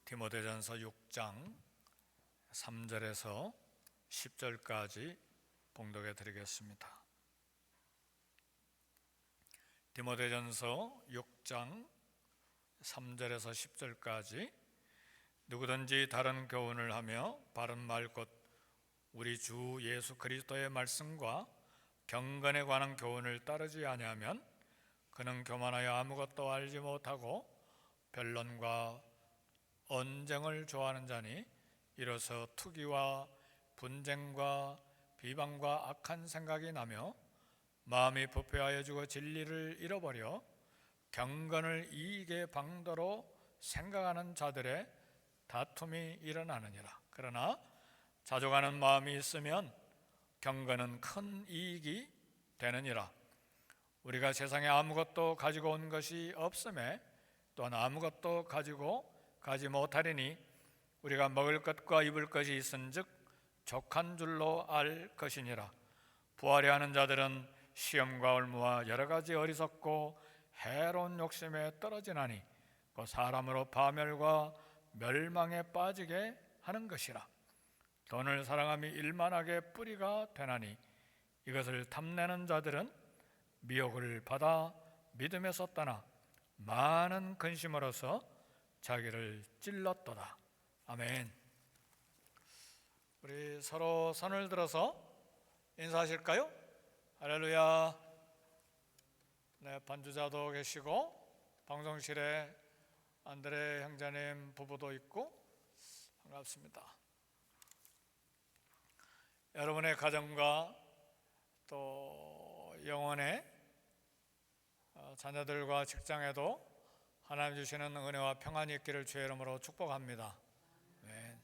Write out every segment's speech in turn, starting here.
디모데전서 6장 3절에서 10절까지 봉독해 드리겠습니다. 디모데전서 6장 3절에서 10절까지 누구든지 다른 교훈을 하며 바른 말 곧 우리 주 예수 그리스도의 말씀과 경건에 관한 교훈을 따르지 아니하면 그는 교만하여 아무것도 알지 못하고 변론과 언쟁을 좋아하는 자니 이로써 투기와 분쟁과 비방과 악한 생각이 나며 마음이 부패하여 죽어 진리를 잃어버려 경건을 이익의 방도로 생각하는 자들의 다툼이 일어나느니라. 그러나 자족하는 마음이 있으면 경건은 큰 이익이 되느니라. 우리가 세상에 아무것도 가지고 온 것이 없음에 또한 아무것도 가지 못하리니 우리가 먹을 것과 입을 것이 있은즉 족한 줄로 알 것이니라. 부하려 하는 자들은 시험과 올무와 여러 가지 어리석고 해로운 욕심에 떨어지나니 그 사람으로 파멸과 멸망에 빠지게 하는 것이라. 돈을 사랑함이 일만하게 뿌리가 되나니 이것을 탐내는 자들은 미혹을 받아 믿음에서 떠나 많은 근심으로서 자기를 찔렀도다. 아멘. 우리 서로 손을 들어서 인사하실까요? 할렐루야. 네, 반주자도 계시고 방송실에 안드레 형제님 부부도 있고 반갑습니다. 여러분의 가정과 또 영혼의 자녀들과 직장에도 하나님 주시는 은혜와 평안이 있기를 주의 이름으로 축복합니다. 네.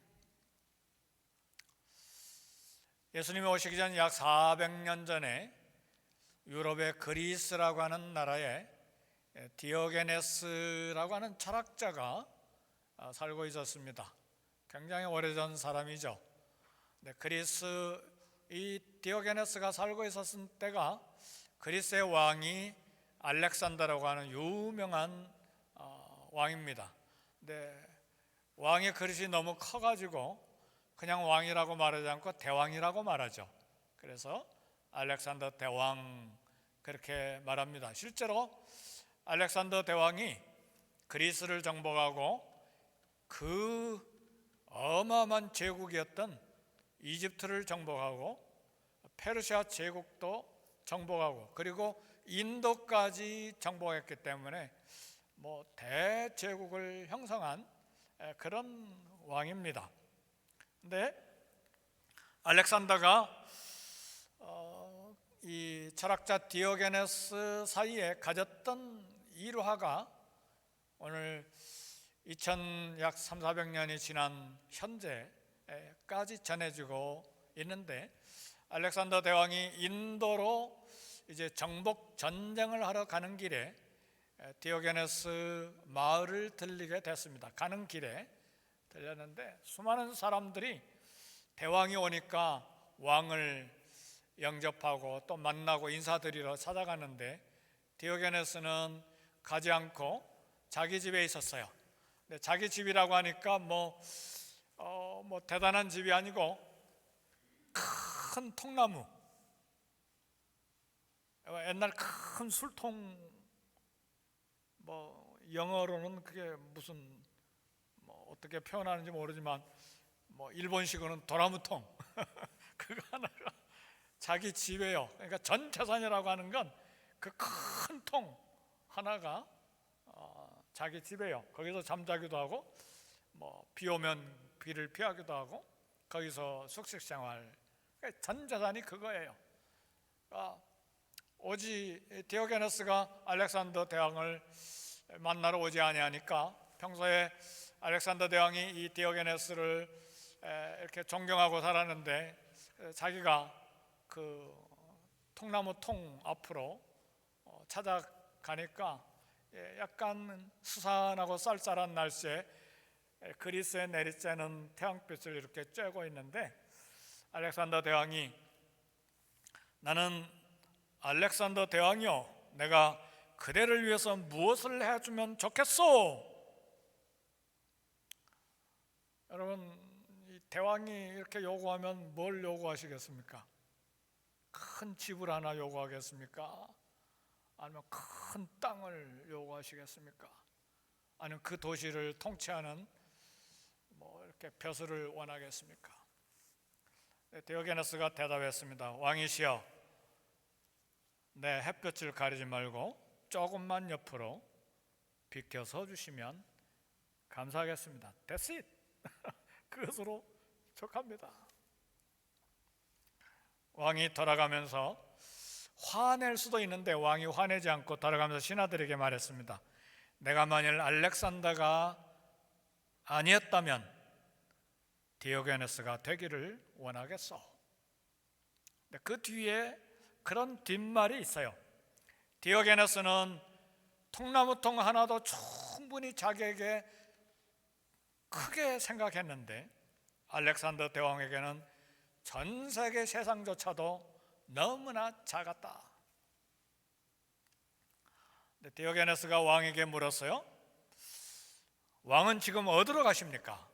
예수님이 오시기 전 약 400년 전에 유럽의 그리스라고 하는 나라에 디오게네스라고 하는 철학자가 살고 있었습니다. 굉장히 오래전 사람이죠. 그리스 이 디오게네스가 살고 있었을 때가 그리스의 왕이 알렉산더라고 하는 유명한 왕입니다. 근데 왕의 그릇이 너무 커가지고 그냥 왕이라고 말하지 않고 대왕이라고 말하죠. 그래서 알렉산더 대왕 그렇게 말합니다. 실제로 알렉산더 대왕이 그리스를 정복하고 그 어마어마한 제국이었던 이집트를 정복하고 페르시아 제국도 정복하고 그리고 인도까지 정복했기 때문에 대제국을 형성한 그런 왕입니다. 근데 알렉산더가 이 철학자 디오게네스 사이에 가졌던 일화가 오늘 약 300~400년이 지난 현재까지 전해지고 있는데, 알렉산더 대왕이 인도로 이제 정복 전쟁을 하러 가는 길에 디오게네스 마을을 들리게 됐습니다. 가는 길에 들렸는데 수많은 사람들이 대왕이 오니까 왕을 영접하고 또 만나고 인사드리러 찾아가는데 디오게네스는 가지 않고 자기 집에 있었어요. 근데 자기 집이라고 하니까 대단한 집이 아니고 큰 통나무, 옛날 큰 술통, 영어로는 그게 무슨 어떻게 표현하는지 모르지만 일본식으로는 도나무통 그거 하나가 자기 집에요. 그러니까 전 재산이라고 하는 건 그 큰 통 하나가 자기 집에요. 거기서 잠자기도 하고 비 오면 비를 피하기도 하고 거기서 숙식생활, 전 재산이 그거예요. 오지 디오게네스가 알렉산더 대왕을 만나러 오지 아니하니까 평소에 알렉산더 대왕이 이 디오게네스를 이렇게 존경하고 살았는데 자기가 그 통나무 통 앞으로 찾아가니까 약간 수산하고 쌀쌀한 날씨에 그리스에 내리쬐는 태양빛을 이렇게 쬐고 있는데 알렉산더 대왕이 나는 알렉산더 대왕이요, 내가 그대를 위해서 무엇을 해주면 좋겠소? 여러분, 이 대왕이 이렇게 요구하면 뭘 요구하시겠습니까? 큰 집을 하나 요구하겠습니까? 아니면 큰 땅을 요구하시겠습니까? 아니면 그 도시를 통치하는 뭐 이렇게 벼슬을 원하겠습니까? 디오게네스가 대답했습니다. 왕이시여, 내 햇볕을 가리지 말고 조금만 옆으로 비켜서 주시면 감사하겠습니다. That's it. 그것으로 족합니다. 왕이 돌아가면서 화낼 수도 있는데 왕이 화내지 않고 돌아가면서 신하들에게 말했습니다. 내가 만일 알렉산더가 아니었다면 디오게네스가 되기를 원하겠소. 그 뒤에 그런 뒷말이 있어요. 디오게네스는 통나무통 하나도 충분히 자기에게 크게 생각했는데 알렉산더 대왕에게는 전 세계 세상조차도 너무나 작았다. 디오게네스가 왕에게 물었어요. 왕은 지금 어디로 가십니까?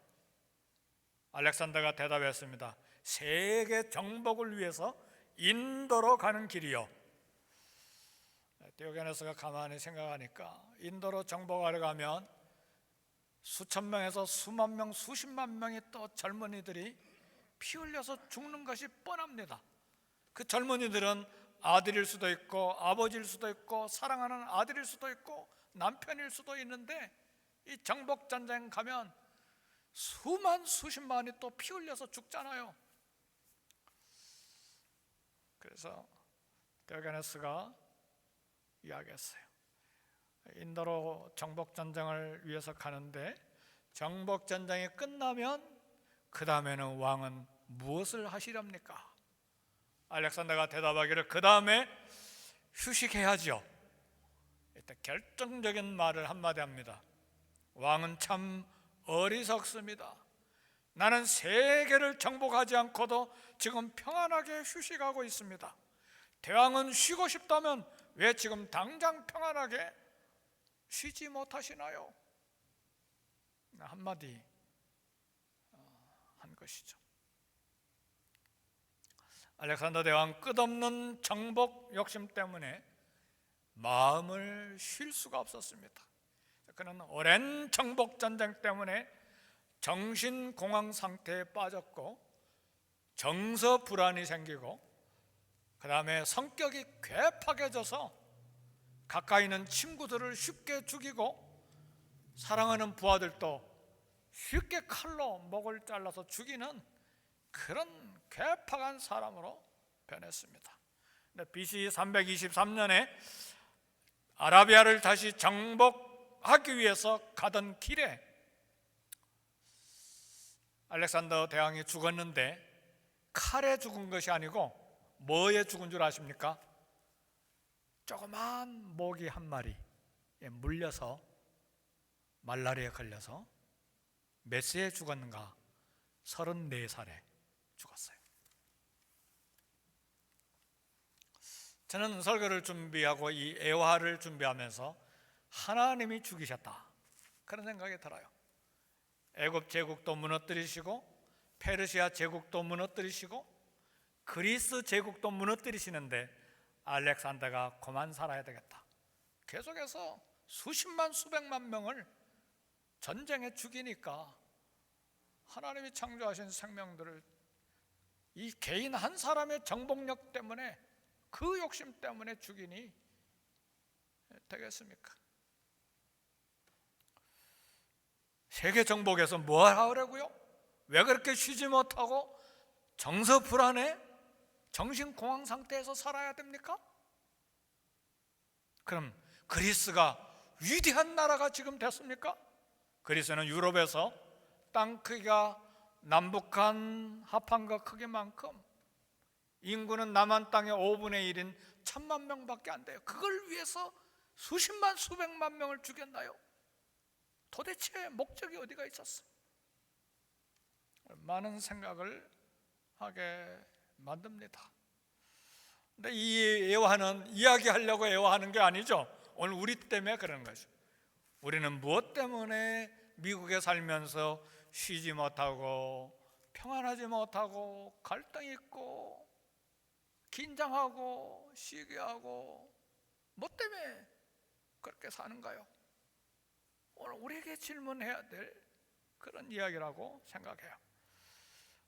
알렉산더가 대답했습니다. 세계 정복을 위해서 인도로 가는 길이요. 디오게네스가 가만히 생각하니까 인도로 정복하러 가면 수천 명에서 수만 명, 수십만 명의 또 젊은이들이 피 흘려서 죽는 것이 뻔합니다. 그 젊은이들은 아들일 수도 있고 아버지일 수도 있고 사랑하는 아들일 수도 있고 남편일 수도 있는데 이 정복전쟁 가면 수만 수십만이 또 피 흘려서 죽잖아요. 그래서 디오게네스가 이야기했어요. 인도로 정복전쟁을 위해서 가는데 정복전쟁이 끝나면 그 다음에는 왕은 무엇을 하시렵니까? 알렉산더가 대답하기를 그 다음에 휴식해야죠. 이때 결정적인 말을 한마디 합니다. 왕은 참 어리석습니다. 나는 세계를 정복하지 않고도 지금 평안하게 휴식하고 있습니다. 대왕은 쉬고 싶다면 왜 지금 당장 평안하게 쉬지 못하시나요? 한마디 한 것이죠. 알렉산더 대왕 끝없는 정복 욕심 때문에 마음을 쉴 수가 없었습니다. 그는 오랜 정복 전쟁 때문에 정신공황 상태에 빠졌고 정서 불안이 생기고 그 다음에 성격이 괴팍해져서 가까이 있는 친구들을 쉽게 죽이고 사랑하는 부하들도 쉽게 칼로 목을 잘라서 죽이는 그런 괴팍한 사람으로 변했습니다. BC 323년에 아라비아를 다시 정복하기 위해서 가던 길에 알렉산더 대왕이 죽었는데 칼에 죽은 것이 아니고 뭐에 죽은 줄 아십니까? 조그만 모기 한 마리에 물려서 말라리아에 걸려서 몇 세에 죽었는가? 34살에 죽었어요. 저는 설교를 준비하고 이 애화를 준비하면서 하나님이 죽이셨다 그런 생각이 들어요. 애굽 제국도 무너뜨리시고 페르시아 제국도 무너뜨리시고 그리스 제국도 무너뜨리시는데 알렉산더가 그만 살아야 되겠다. 계속해서 수십만 수백만 명을 전쟁에 죽이니까 하나님이 창조하신 생명들을 이 개인 한 사람의 정복력 때문에 그 욕심 때문에 죽이니 되겠습니까? 세계 정복에서 뭘 하려고요? 왜 그렇게 쉬지 못하고 정서 불안해 정신공황 상태에서 살아야 됩니까? 그럼 그리스가 위대한 나라가 지금 됐습니까? 그리스는 유럽에서 땅 크기가 남북한 합한과 크기만큼 인구는 남한 땅의 5분의 1인 1000만 명밖에 안 돼요. 그걸 위해서 수십만 수백만 명을 죽였나요? 도대체 목적이 어디가 있었어? 많은 생각을 하게 만듭니다. 근데 이 애화는 이야기하려고 애화하는 게 아니죠. 오늘 우리 때문에 그러는 거죠. 우리는 무엇 때문에 미국에 살면서 쉬지 못하고 평안하지 못하고 갈등이 있고 긴장하고 시기하고 뭐 때문에 그렇게 사는가요? 오늘 우리에게 질문해야 될 그런 이야기라고 생각해요.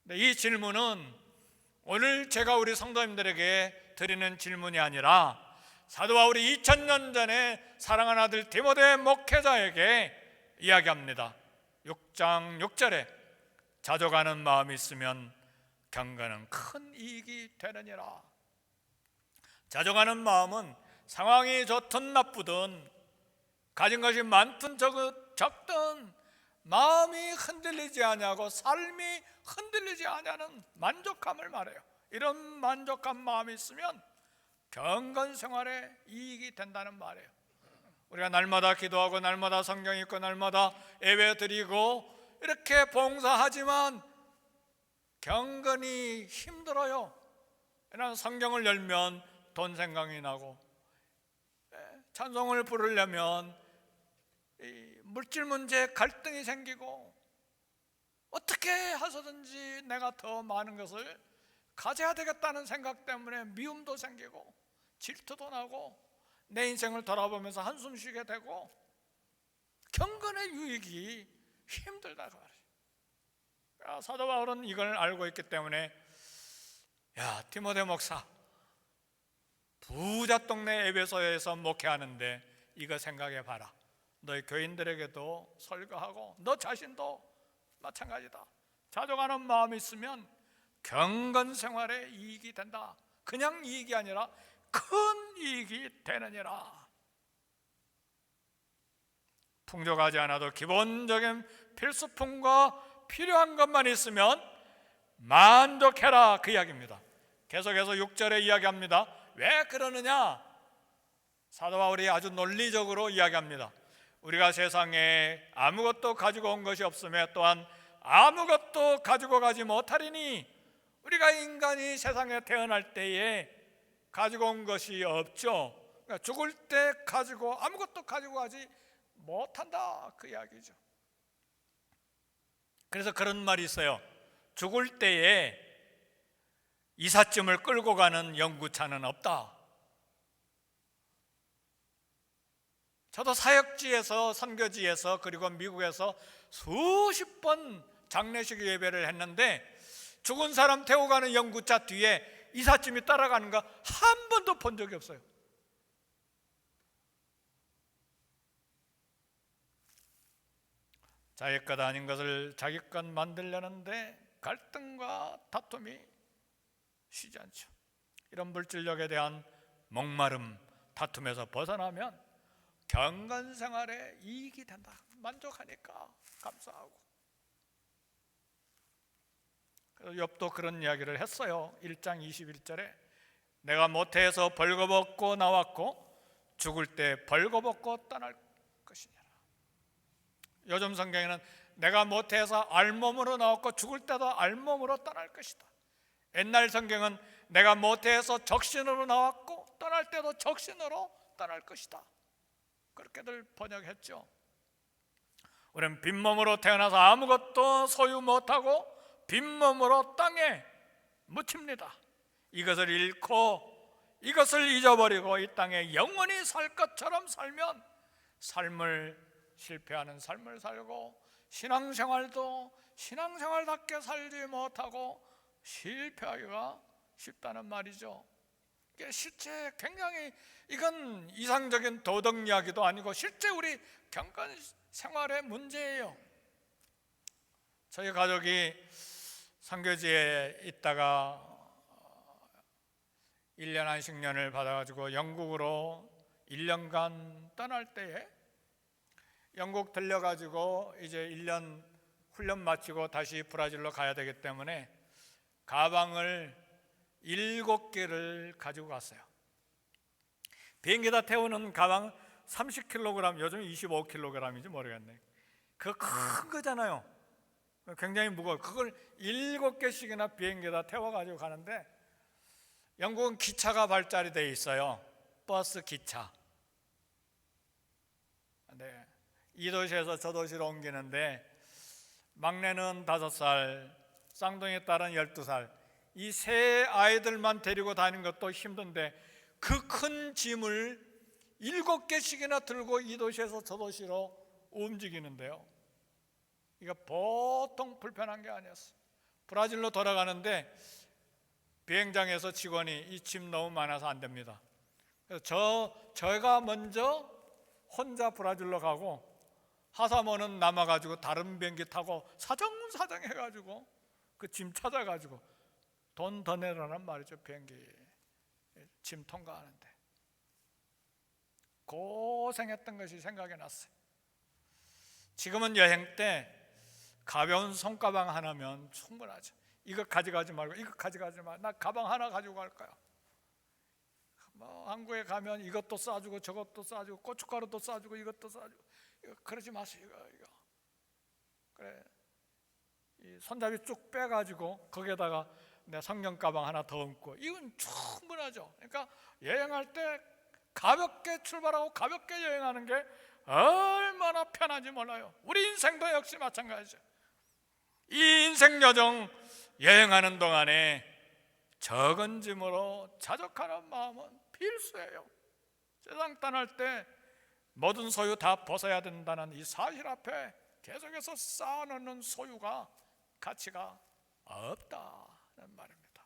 근데 이 질문은 오늘 제가 우리 성도님들에게 드리는 질문이 아니라 사도 바울이 2000년 전에 사랑하는 아들 디모데 목회자에게 이야기합니다. 6장 6절에 자족하는 마음이 있으면 경건은 큰 이익이 되느니라. 자족하는 마음은 상황이 좋든 나쁘든 가진 것이 많든 적든 마음이 흔들리지 아니하고 삶이 흔들리지 아니하는 만족함을 말해요. 이런 만족한 마음이 있으면 경건 생활에 이익이 된다는 말이에요. 우리가 날마다 기도하고 날마다 성경 읽고 날마다 예배 드리고 이렇게 봉사하지만 경건이 힘들어요. 이런 성경을 열면 돈 생각이 나고 찬송을 부르려면 물질 문제 갈등이 생기고 어떻게 해서든지 내가 더 많은 것을 가져야 되겠다는 생각 때문에 미움도 생기고 질투도 나고 내 인생을 돌아보면서 한숨 쉬게 되고 경건의 유익이 힘들다고 말이에요. 사도 바울은 이걸 알고 있기 때문에 야 디모데 목사 부자 동네 에베소에서 목회하는데 이거 생각해 봐라. 너희 교인들에게도 설교하고 너 자신도 마찬가지다. 자족하는 마음이 있으면 경건 생활에 이익이 된다. 그냥 이익이 아니라 큰 이익이 되느니라. 풍족하지 않아도 기본적인 필수품과 필요한 것만 있으면 만족해라 그 이야기입니다. 계속해서 6절에 이야기합니다. 왜 그러느냐? 사도 바울이 아주 논리적으로 이야기합니다. 우리가 세상에 아무것도 가지고 온 것이 없으며 또한 아무것도 가지고 가지 못하리니 우리가 인간이 세상에 태어날 때에 가지고 온 것이 없죠. 그러니까 죽을 때 가지고 아무것도 가지고 가지 못한다 그 이야기죠. 그래서 그런 말이 있어요. 죽을 때에 이삿짐을 끌고 가는 연구차는 없다. 저도 사역지에서 선교지에서 그리고 미국에서 수십 번 장례식 예배를 했는데 죽은 사람 태우고 가는 연구차 뒤에 이삿짐이 따라가는 거 한 번도 본 적이 없어요. 자기 것 아닌 것을 자기 것 만들려는데 갈등과 다툼이 쉬지 않죠. 이런 물질력에 대한 목마름, 다툼에서 벗어나면 경건 생활에 이익이 된다. 만족하니까 감사하고. 그래서 욥도 그런 이야기를 했어요. 1장 21절에 내가 모태에서 벌거벗고 나왔고 죽을 때 벌거벗고 떠날 것이니라. 요즘 성경에는 내가 모태에서 알몸으로 나왔고 죽을 때도 알몸으로 떠날 것이다. 옛날 성경은 내가 모태에서 적신으로 나왔고 떠날 때도 적신으로 떠날 것이다. 그렇게들 번역했죠. 우리는 빈몸으로 태어나서 아무것도 소유 못하고 빈몸으로 땅에 묻힙니다. 이것을 잃고 이것을 잊어버리고 이 땅에 영원히 살 것처럼 살면 삶을 실패하는 삶을 살고 신앙생활도 신앙생활답게 살지 못하고 실패하기가 쉽다는 말이죠. 이게 실제 굉장히 이건 이상적인 도덕 이야기도 아니고 실제 우리 경건 생활의 문제예요. 저희 가족이 선교지에 있다가 1년 안식년을 받아가지고 영국으로 1년간 떠날 때에 영국 들려가지고 이제 1년 훈련 마치고 다시 브라질로 가야 되기 때문에 가방을 7개를 가지고 갔어요. 비행기에다 태우는 가방 30kg, 요즘 25kg인지 모르겠네. 그거 큰 거잖아요. 굉장히 무거워요. 그걸 7개씩이나 비행기에다 태워가지고 가는데 영국은 기차가 발달이 돼 있어요. 버스 기차. 네. 이 도시에서 저 도시로 옮기는데 막내는 5살, 쌍둥이 딸은 12살. 이 세 아이들만 데리고 다니는 것도 힘든데 그 큰 짐을 7개씩이나 들고 이 도시에서 저 도시로 움직이는데요, 이거 보통 불편한 게 아니었어요. 브라질로 돌아가는데 비행장에서 직원이 이 짐 너무 많아서 안 됩니다. 그래서 저희가 먼저 혼자 브라질로 가고 하사모는 남아가지고 다른 비행기 타고 사정사정 해가지고 그 짐 찾아가지고 돈 더 내라는 말이죠. 비행기 짐 통과하는데 고생했던 것이 생각이 났어요. 지금은 여행 때 가벼운 손가방 하나면 충분하죠. 이거 가져가지 말고 이거 가져가지 마. 나 가방 하나 가지고 갈 거야. 뭐 한국에 가면 이것도 싸주고 저것도 싸주고 고춧가루도 싸주고 이것도 싸주고, 이거 그러지 마세요. 이거 그래, 이 손잡이 쭉 빼가지고 거기에다가 내 성경 가방 하나 더 얹고 이건 충분하죠. 그러니까 여행할 때 가볍게 출발하고 가볍게 여행하는 게 얼마나 편한지 몰라요. 우리 인생도 역시 마찬가지죠. 이 인생 여정 여행하는 동안에 적은 짐으로 자족하는 마음은 필수예요. 세상 떠날 때 모든 소유 다 벗어야 된다는 이 사실 앞에 계속해서 쌓아놓는 소유가 가치가 없다는 말입니다.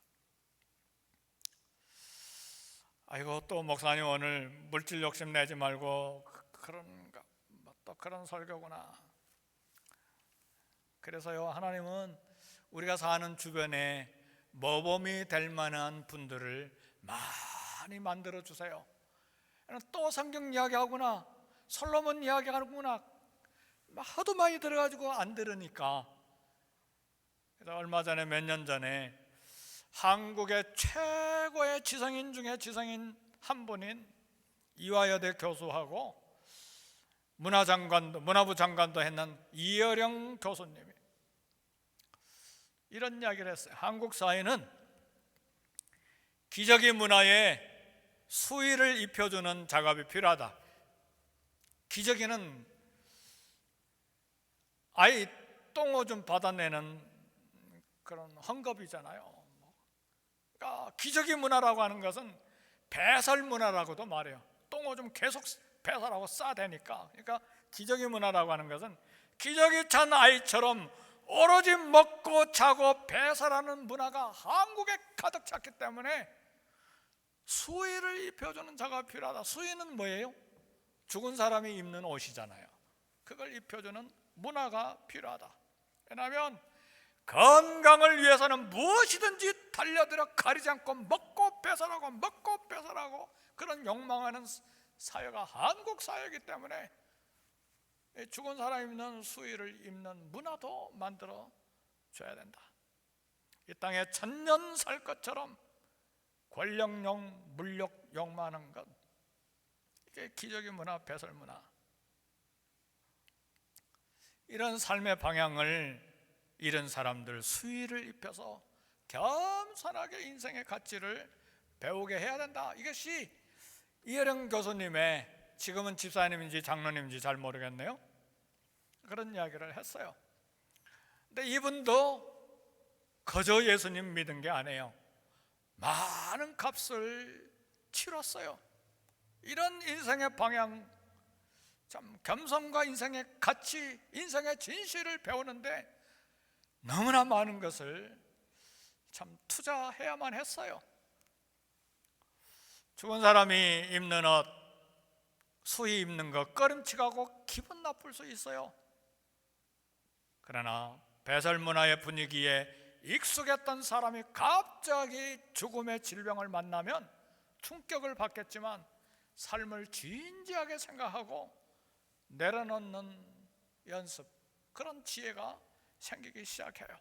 아이고, 또 목사님 오늘 물질 욕심 내지 말고 그런가, 또 그런 설교구나. 그래서요, 하나님은 우리가 사는 주변에 모범이 될 만한 분들을 많이 만들어 주세요. 또 성경 이야기하구나, 솔로몬 이야기하구나 하도 많이 들어가지고 안 들으니까. 그래서 얼마 전에, 몇 년 전에 한국의 최고의 지성인 중에 지성인 한 분인 이화여대 교수하고 문화부 장관도 했는 이어령 교수님이 이런 이야기를 했어요. 한국 사회는 기저귀 문화에 수의를 입혀주는 작업이 필요하다. 기저귀는 아이 똥오줌 받아내는 그런 헝겊이잖아요. 그러니까 기저귀 문화라고 하는 것은 배설 문화라고도 말해요. 똥오줌 계속 배설하고 싸대니까. 그러니까 기저귀 문화라고 하는 것은 기저귀 찬 아이처럼 오로지 먹고 자고 배설하는 문화가 한국에 가득 찼기 때문에 수의를 입혀주는 작업이 필요하다. 수의는 뭐예요? 죽은 사람이 입는 옷이잖아요. 그걸 입혀주는 문화가 필요하다. 왜냐하면 건강을 위해서는 무엇이든지 달려들어 가리지 않고 먹고 배설하고 그런 욕망하는 사회가 한국 사회이기 때문에 죽은 사람 입는 수의를 입는 문화도 만들어 줘야 된다. 이 땅에 천년 살 것처럼 권력욕, 물욕 욕망하는 것, 이게 기저귀 문화, 배설 문화. 이런 삶의 방향을 잃은 사람들 수의를 입혀서 겸손하게 인생의 가치를 배우게 해야 된다. 이것이 이어령 교수님의, 지금은 집사님인지 장로님인지 잘 모르겠네요, 그런 이야기를 했어요. 근데 이분도 그저 예수님 믿은 게 아니에요. 많은 값을 치렀어요. 이런 인생의 방향, 참 겸손과 인생의 가치, 인생의 진실을 배우는데 너무나 많은 것을 참 투자해야만 했어요. 죽은 사람이 입는 옷, 수의 입는 거 꺼림칙하고 기분 나쁠 수 있어요. 그러나 배설 문화의 분위기에 익숙했던 사람이 갑자기 죽음의 질병을 만나면 충격을 받겠지만 삶을 진지하게 생각하고 내려놓는 연습, 그런 지혜가 생기기 시작해요.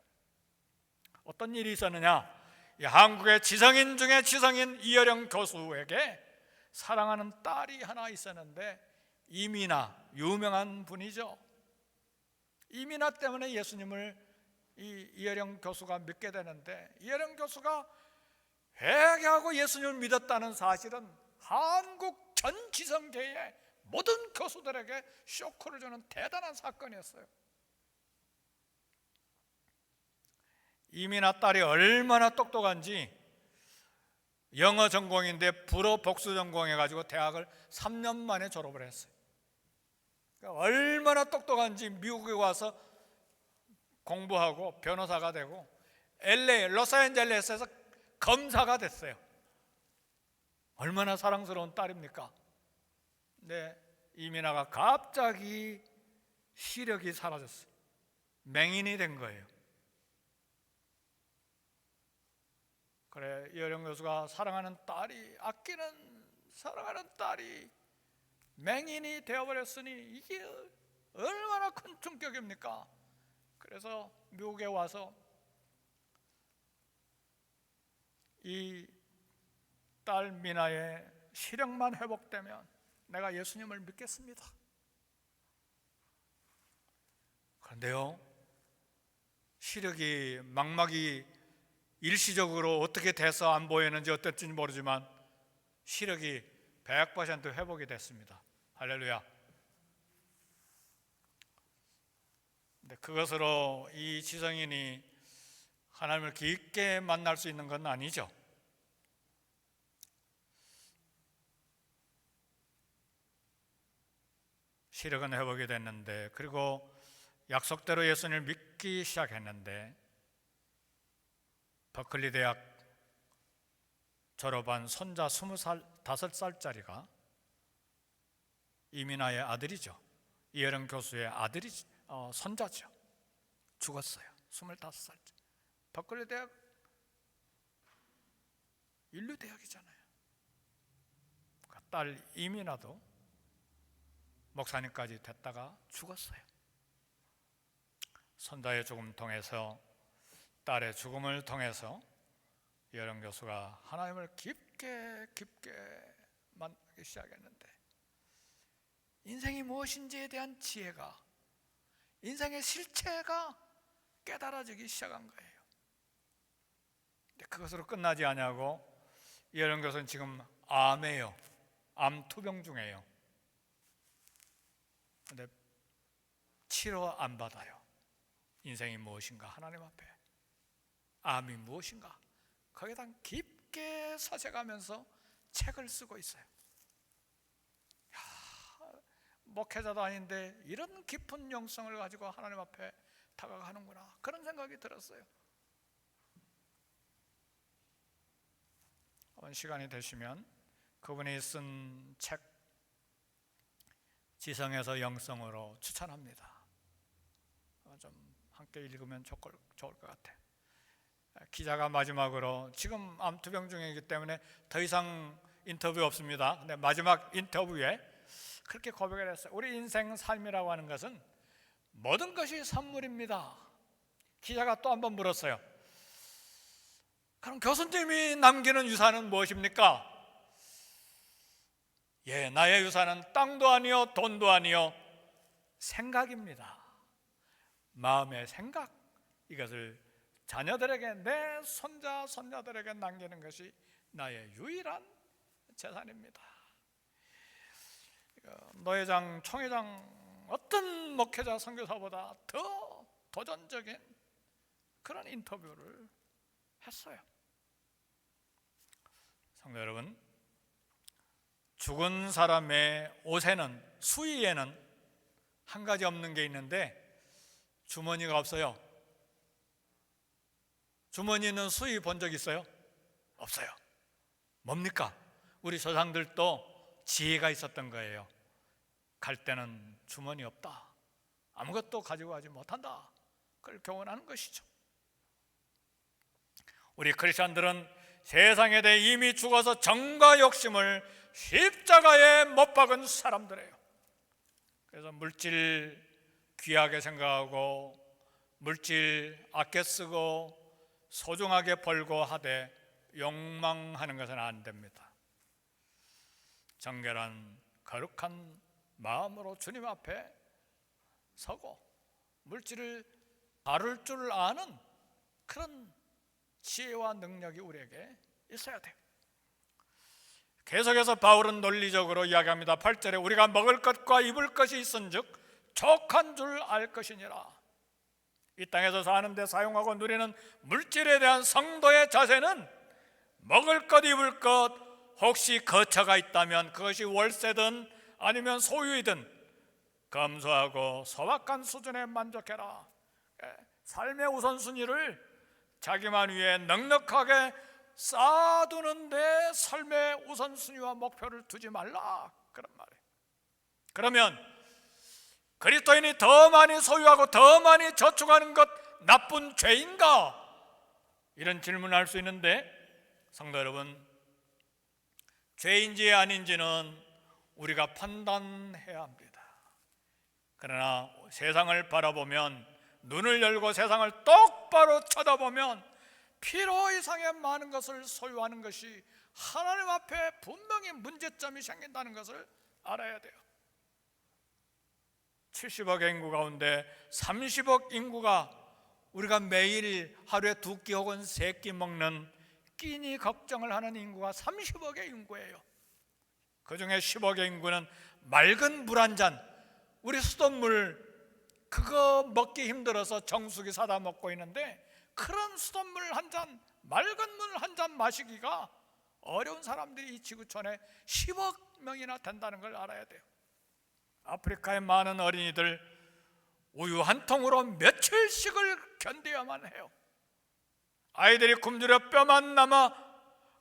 어떤 일이 있었느냐? 한국의 지성인 중에 지성인 이어령 교수에게 사랑하는 딸이 하나 있었는데, 이민아, 유명한 분이죠. 이민아 때문에 예수님을 이어령 교수가 믿게 되는데, 이어령 교수가 회개하고 예수님을 믿었다는 사실은 한국 전 지성계의 모든 교수들에게 쇼크를 주는 대단한 사건이었어요. 이민아 딸이 얼마나 똑똑한지 영어 전공인데 불어 복수 전공해가지고 대학을 3년 만에 졸업을 했어요. 그러니까 얼마나 똑똑한지 미국에 와서 공부하고 변호사가 되고 LA, 로스앤젤레스에서 검사가 됐어요. 얼마나 사랑스러운 딸입니까? 근데 이민아가 갑자기 시력이 사라졌어요. 맹인이 된 거예요. 그래, 이어령 교수가 사랑하는 딸이, 아끼는 사랑하는 딸이 맹인이 되어버렸으니 이게 얼마나 큰 충격입니까? 그래서 미국에 와서 이 딸 미나의 시력만 회복되면 내가 예수님을 믿겠습니다. 그런데요, 시력이 망막이 일시적으로 어떻게 돼서 안 보이는지 어땠는지 모르지만 시력이 100% 회복이 됐습니다. 할렐루야. 근데 그것으로 이 지성인이 하나님을 깊게 만날 수 있는 건 아니죠. 시력은 회복이 됐는데, 그리고 약속대로 예수님을 믿기 시작했는데, 버클리 대학 졸업한 손자 25살짜리가 이민아의 아들이죠. 이혜령 교수의 아들이 손자죠. 죽었어요. 25살짜리. 버클리 대학 인류대학이잖아요. 딸 이민아도 목사님까지 됐다가 죽었어요. 손자의 죽음 통해서, 딸의 죽음을 통해서 이혜령 교수가 하나님을 깊게 만나기 시작했는데, 인생이 무엇인지에 대한 지혜가, 인생의 실체가 깨달아지기 시작한 거예요. 근데 그것으로 끝나지 않냐고, 이혜령 교수는 지금 암이에요. 암 투병 중이에요. 근데 치료 안 받아요. 인생이 무엇인가, 하나님 앞에 암이 무엇인가, 거기에 대한 깊게 사색하면서 책을 쓰고 있어요. 목회자도 아닌데 이런 깊은 영성을 가지고 하나님 앞에 다가가는구나, 그런 생각이 들었어요. 시간이 되시면 그분이 쓴 책 지성에서 영성으로 추천합니다. 좀 함께 읽으면 좋을 것 같아요. 기자가 마지막으로, 지금 암투병 중이기 때문에 더 이상 인터뷰 없습니다. 근데 마지막 인터뷰에 그렇게 고백을 했어요. 우리 인생 삶이라고 하는 것은 모든 것이 선물입니다. 기자가 또 한 번 물었어요. 그럼 교수님이 남기는 유산은 무엇입니까? 예, 나의 유산은 땅도 아니요 돈도 아니요 생각입니다. 마음의 생각, 이것을 자녀들에게, 내 손자 손녀들에게 남기는 것이 나의 유일한 재산입니다. 노회장, 총회장, 어떤 목회자 선교사보다 더 도전적인 그런 인터뷰를 했어요. 성도 여러분, 죽은 사람의 옷에는, 수의에는 한 가지 없는 게 있는데 주머니가 없어요. 주머니 있는 수의 본 적 있어요? 없어요. 뭡니까? 우리 조상들도 지혜가 있었던 거예요. 갈 때는 주머니 없다, 아무것도 가지고 가지 못한다, 그걸 교훈하는 것이죠. 우리 크리스천들은 세상에 대해 이미 죽어서 정과 욕심을 십자가에 못 박은 사람들이에요. 그래서 물질 귀하게 생각하고, 물질 아껴 쓰고, 소중하게 벌고 하되 욕망하는 것은 안 됩니다. 정결한 거룩한 마음으로 주님 앞에 서고 물질을 다룰 줄 아는 그런 지혜와 능력이 우리에게 있어야 돼요. 계속해서 바울은 논리적으로 이야기합니다. 8절에 우리가 먹을 것과 입을 것이 있은즉 족한 줄 알 것이니라. 이 땅에서 사는데 사용하고 누리는 물질에 대한 성도의 자세는 먹을 것 입을 것 혹시 거처가 있다면 그것이 월세든 아니면 소유이든 검소하고 소박한 수준에 만족해라. 삶의 우선순위를 자기만 위해 넉넉하게 쌓아두는데 삶의 우선순위와 목표를 두지 말라, 그런 말이에요. 그러면 그리스도인이 더 많이 소유하고 더 많이 저축하는 것 나쁜 죄인가? 이런 질문을 할 수 있는데, 성도 여러분, 죄인지 아닌지는 우리가 판단해야 합니다. 그러나 세상을 바라보면, 눈을 열고 세상을 똑바로 쳐다보면 필요 이상의 많은 것을 소유하는 것이 하나님 앞에 분명히 문제점이 생긴다는 것을 알아야 돼요. 70억의 인구 가운데 30억 인구가 우리가 매일 하루에 2끼 혹은 3끼 먹는 끼니 걱정을 하는 인구가 30억의 인구예요. 그 중에 10억의 인구는 맑은 물 한 잔, 우리 수돗물 그거 먹기 힘들어서 정수기 사다 먹고 있는데, 그런 수돗물 한 잔, 맑은 물 한 잔 마시기가 어려운 사람들이 이 지구촌에 10억 명이나 된다는 걸 알아야 돼요. 아프리카의 많은 어린이들 우유 한 통으로 며칠씩을 견뎌야만 해요. 아이들이 굶주려 뼈만 남아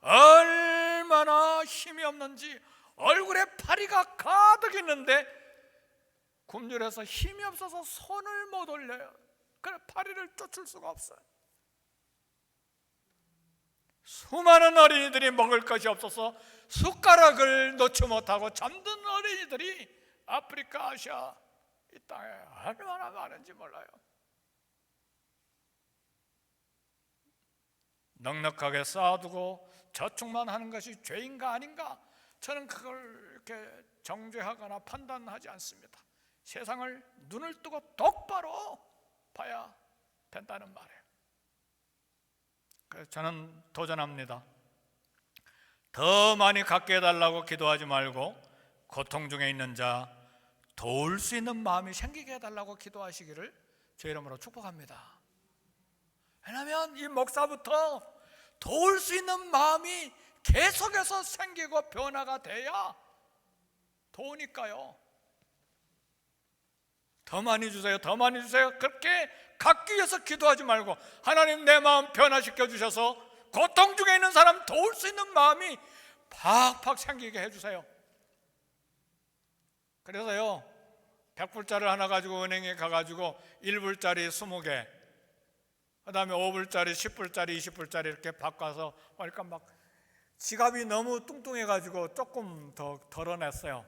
얼마나 힘이 없는지, 얼굴에 파리가 가득 있는데 굶주려서 힘이 없어서 손을 못 올려요. 그래 파리를 쫓을 수가 없어요. 수많은 어린이들이 먹을 것이 없어서 숟가락을 놓지 못하고 잠든 어린이들이 아프리카, 아시아 이 땅에 얼마나 많은지 몰라요. 넉넉하게 쌓아두고 저축만 하는 것이 죄인가 아닌가? 저는 그걸 이렇게 정죄하거나 판단하지 않습니다. 세상을 눈을 뜨고 똑바로 봐야 된다는 말이에요. 그래서 저는 도전합니다. 더 많이 갖게 해달라고 기도하지 말고 고통 중에 있는 자 도울 수 있는 마음이 생기게 해달라고 기도하시기를 제 이름으로 축복합니다. 왜냐하면 이 목사부터 도울 수 있는 마음이 계속해서 생기고 변화가 돼야 도우니까요. 더 많이 주세요, 더 많이 주세요, 그렇게 갖기 위해서 기도하지 말고 하나님 내 마음 변화시켜 주셔서 고통 중에 있는 사람 도울 수 있는 마음이 팍팍 생기게 해주세요. 그래서요 100불짜리 하나 가지고 은행에 가가지고 1불짜리 20개, 그 다음에 5불짜리 10불짜리 20불짜리 이렇게 바꿔서, 그러니까 막 지갑이 너무 뚱뚱해가지고 조금 더 덜어냈어요.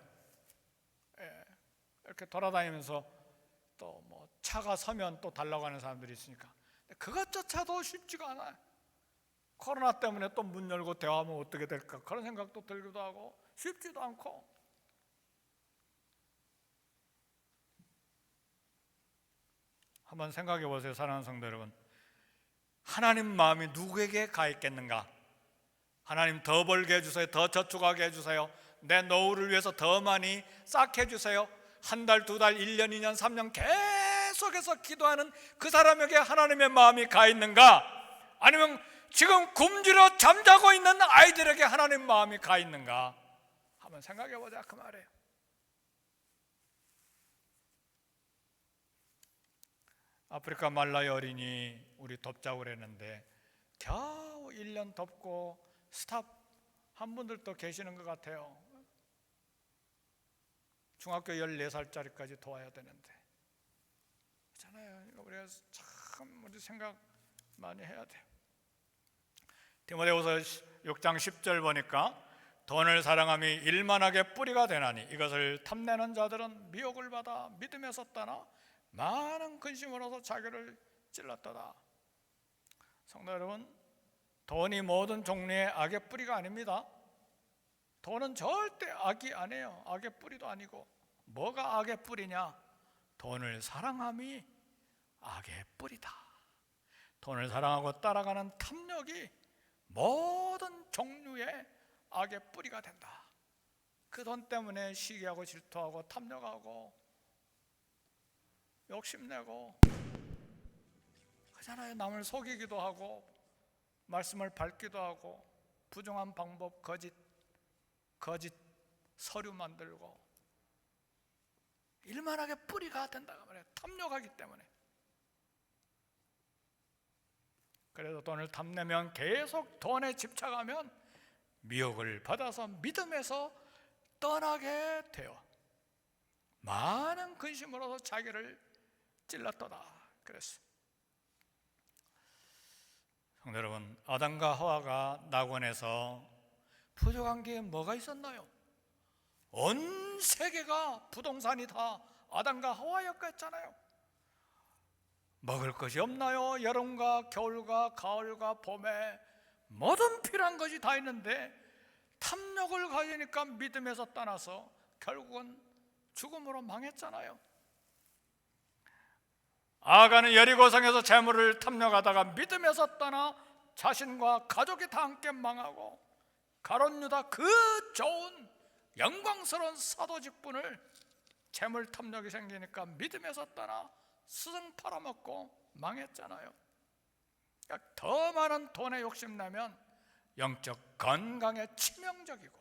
이렇게 돌아다니면서 또 뭐 차가 서면 또 달라고 하는 사람들이 있으니까 그것조차도 쉽지가 않아요. 코로나 때문에 또 문 열고 대화하면 어떻게 될까 그런 생각도 들기도 하고 쉽지도 않고. 한번 생각해 보세요, 사랑하는 성도 여러분. 하나님 마음이 누구에게 가 있겠는가? 하나님 더 벌게 해주세요, 더 저축하게 해주세요, 내 노후를 위해서 더 많이 쌓게 해주세요. 한 달, 두 달, 1년, 2년, 3년 계속해서 기도하는 그 사람에게 하나님의 마음이 가 있는가? 아니면 지금 굶주려 잠자고 있는 아이들에게 하나님 마음이 가 있는가? 한번 생각해 보자 그 말이에요. 아프리카 말라이 어린이 우리 돕자고 그랬는데 겨우 1년 돕고 스탑 한 분들도 계시는 것 같아요. 중학교 14살짜리까지 도와야 되는데. 그렇잖아요. 우리가 참 우리 생각 많이 해야 돼요. 디모데후서 6장 10절 보니까 돈을 사랑함이 일만하게 뿌리가 되나니 이것을 탐내는 자들은 미혹을 받아 믿음에 섰다나 많은 근심으로서 자기를 찔렀도다. 성도 여러분, 돈이 모든 종류의 악의 뿌리가 아닙니다. 돈은 절대 악이 아니에요. 악의 뿌리도 아니고. 뭐가 악의 뿌리냐? 돈을 사랑함이 악의 뿌리다. 돈을 사랑하고 따라가는 탐욕이 모든 종류의 악의 뿌리가 된다. 그 돈 때문에 시기하고 질투하고 탐욕하고 욕심내고 그렇잖아요. 남을 속이기도 하고 말씀을 밟기도 하고 부정한 방법, 거짓 서류 만들고 일만하게 뿌리가 된다고 말해요. 탐욕하기 때문에. 그래서 돈을 탐내면, 계속 돈에 집착하면 미혹을 받아서 믿음에서 떠나게 되어 많은 근심으로서 자기를 찔렀도다 그랬어요. 성도 여러분, 아담과 하와가 낙원에서 부족한 게 뭐가 있었나요? 온 세계가 부동산이 다 아담과 하와였겠잖아요. 먹을 것이 없나요? 여름과 겨울과 가을과 봄에 모든 필요한 것이 다 있는데 탐욕을 가지니까 믿음에서 떠나서 결국은 죽음으로 망했잖아요. 아가는 여리고성에서 재물을 탐욕하다가 믿음에서 떠나 자신과 가족이 다 함께 망하고, 가룟 유다 그 좋은 영광스러운 사도 직분을 재물 탐욕이 생기니까 믿음에서 떠나 스승 팔아먹고 망했잖아요. 그러니까 더 많은 돈에 욕심내면 영적 건강에 치명적이고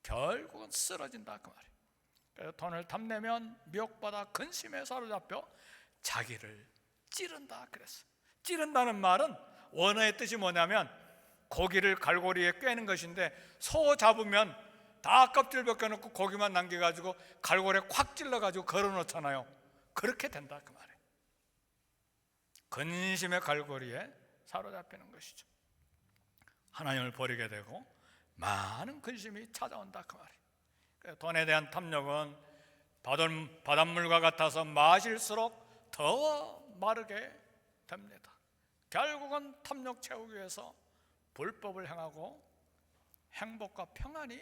결국은 쓰러진다 그 말이에요. 그래서 돈을 탐내면 미혹받아 근심에 사로잡혀 자기를 찌른다 그랬어요. 찌른다는 말은 원어의 뜻이 뭐냐면 고기를 갈고리에 꿰는 것인데, 소 잡으면 다 껍질 벗겨놓고 고기만 남겨가지고 갈고리에 콱 찔러가지고 걸어놓잖아요. 그렇게 된다 그 말이에요. 근심의 갈고리에 사로잡히는 것이죠. 하나님을 버리게 되고 많은 근심이 찾아온다 그 말이에요. 돈에 대한 탐욕은 바닷물과 같아서 마실수록 더 마르게 됩니다. 결국은 탐욕 채우기 위해서 불법을 행하고 행복과 평안이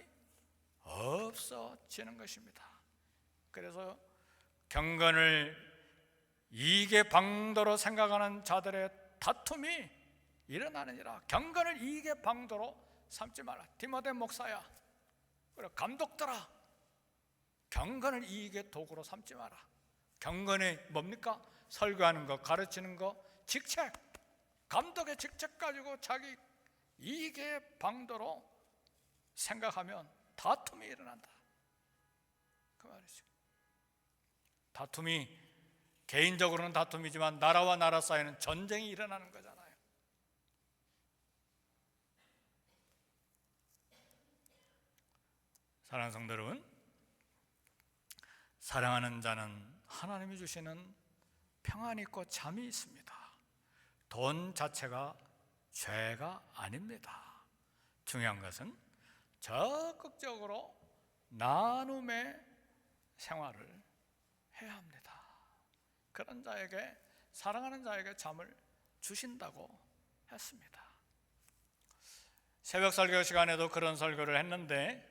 없어지는 것입니다. 그래서 경건을 이익의 방도로 생각하는 자들의 다툼이 일어나느니라. 경건을 이익의 방도로 삼지 마라. 디모데 목사야, 그리고 감독들아, 경건을 이익의 도구로 삼지 마라. 경건이 뭡니까? 설교하는 거, 가르치는 거, 직책, 감독의 직책 가지고 자기 이익의 방도로 생각하면 다툼이 일어난다 그 말이죠. 다툼이 개인적으로는 다툼이지만 나라와 나라 사이에는 전쟁이 일어나는 거잖아요. 사랑하는 성도 여러분, 사랑하는 자는 하나님이 주시는 평안이 있고 잠이 있습니다. 돈 자체가 죄가 아닙니다. 중요한 것은 적극적으로 나눔의 생활을 해야 합니다. 그런 자에게, 사랑하는 자에게 잠을 주신다고 했습니다. 새벽 설교 시간에도 그런 설교를 했는데,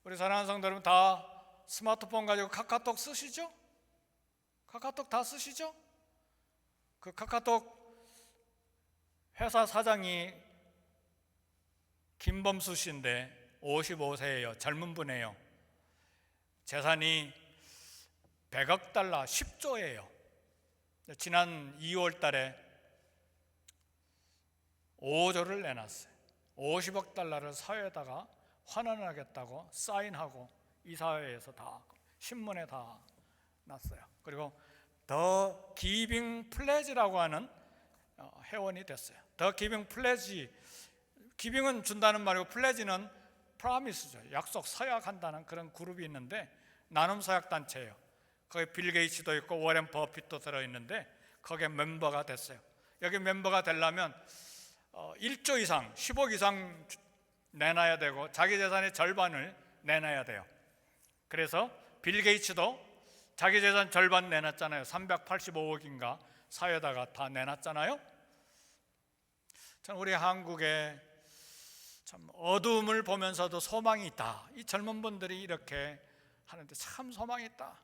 우리 사랑하는 성도 여러분 다 스마트폰 가지고 카카오톡 쓰시죠? 카카오톡 다 쓰시죠? 그 카카오톡 회사 사장이 김범수 씨인데 55세예요. 젊은 분이에요. 재산이 100억 달러, 10조예요. 지난 2월 달에 5조를 내놨어요. 50억 달러를 사회에다가 환원하겠다고 사인하고 이사회에서 다 신문에 다 났어요. 그리고 더 기빙 플레지라고 하는 회원이 됐어요. 더 기빙 플레지, 기빙은 준다는 말이고 플레지는 프라미스죠. 약속, 서약한다는 그런 그룹이 있는데 나눔 서약 단체예요. 거기 빌 게이츠도 있고 워렌 버핏도 들어있는데 거기에 멤버가 됐어요. 여기 멤버가 되려면 1조 이상, 10억 이상 내놔야 되고 자기 재산의 절반을 내놔야 돼요. 그래서 빌 게이츠도 자기 재산 절반 내놨잖아요. 385억인가 사회에다가 다 내놨잖아요. 참 우리 한국에 참 어두움을 보면서도 소망이 있다. 이 젊은 분들이 이렇게 하는데 참 소망이 있다.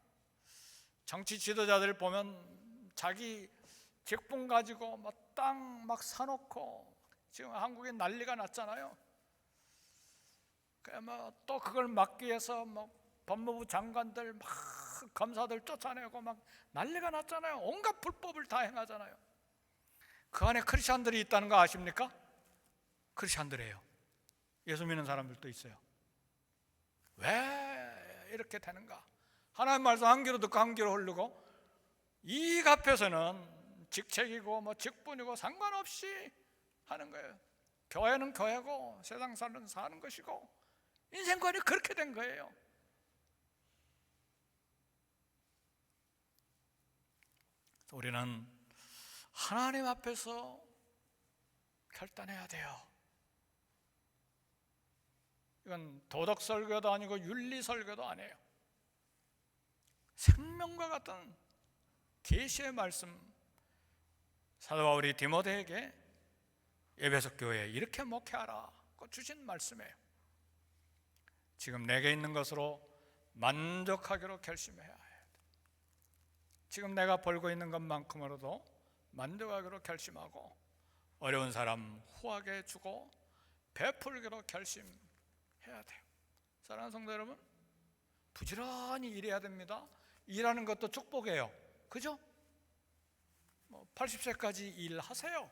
정치 지도자들 보면 자기 직분 가지고 땅 막 사놓고 지금 한국에 난리가 났잖아요. 또 그걸 막기 위해서 법무부 장관들 막 검사들 쫓아내고 막 난리가 났잖아요. 온갖 불법을 다 행하잖아요. 그 안에 크리스찬들이 있다는 거 아십니까? 크리스찬들이에요. 예수 믿는 사람들도 있어요. 왜 이렇게 되는가? 하나님 말씀 한 귀로 듣고 한 귀로 흐르고, 이익 앞에서는 직책이고 뭐 직분이고 상관없이 하는 거예요. 교회는 교회고 세상 사는 것이고, 인생관이 그렇게 된 거예요. 우리는 하나님 앞에서 결단해야 돼요. 이건 도덕 설교도 아니고 윤리 설교도 아니에요. 생명과 같은 계시의 말씀, 사도 바울이 디모데에게 에베소 교회에 이렇게 목회하라고 주신 말씀이에요. 지금 내게 있는 것으로 만족하기로 결심해야 해요. 지금 내가 벌고 있는 것만큼으로도 만족하기로 결심하고, 어려운 사람 후하게 주고 베풀기로 결심해야 돼요. 사랑하는 성도 여러분, 부지런히 일해야 됩니다. 일하는 것도 축복이에요. 그죠? 80세까지 일하세요.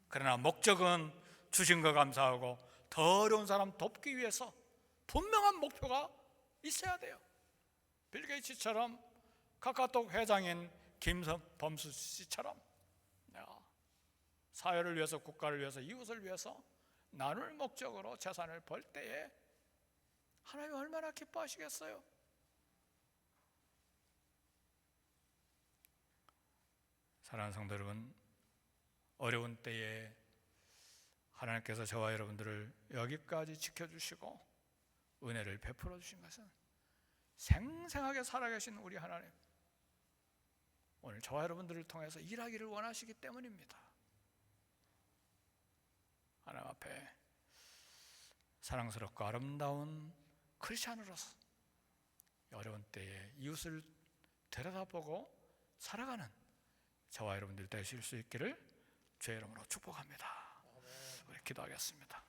그러나 목적은 주신 거 감사하고 더 어려운 사람 돕기 위해서 분명한 목표가 있어야 돼요. 빌 게이츠처럼, 카카오톡 회장인 김범수 씨처럼 사회를 위해서, 국가를 위해서, 이웃을 위해서 나눌 목적으로 재산을 벌 때에 하나님 얼마나 기뻐하시겠어요? 사랑하는 성도 여러분, 어려운 때에 하나님께서 저와 여러분들을 여기까지 지켜주시고 은혜를 베풀어 주신 것은 생생하게 살아계신 우리 하나님, 오늘 저와 여러분들을 통해서 일하기를 원하시기 때문입니다. 하나님 앞에 사랑스럽고 아름다운 크리스찬으로서 어려운 때에 이웃을 들여다보고 살아가는 저와 여러분들 되실 수 있기를 주의 이름으로 축복합니다. 우리 기도하겠습니다.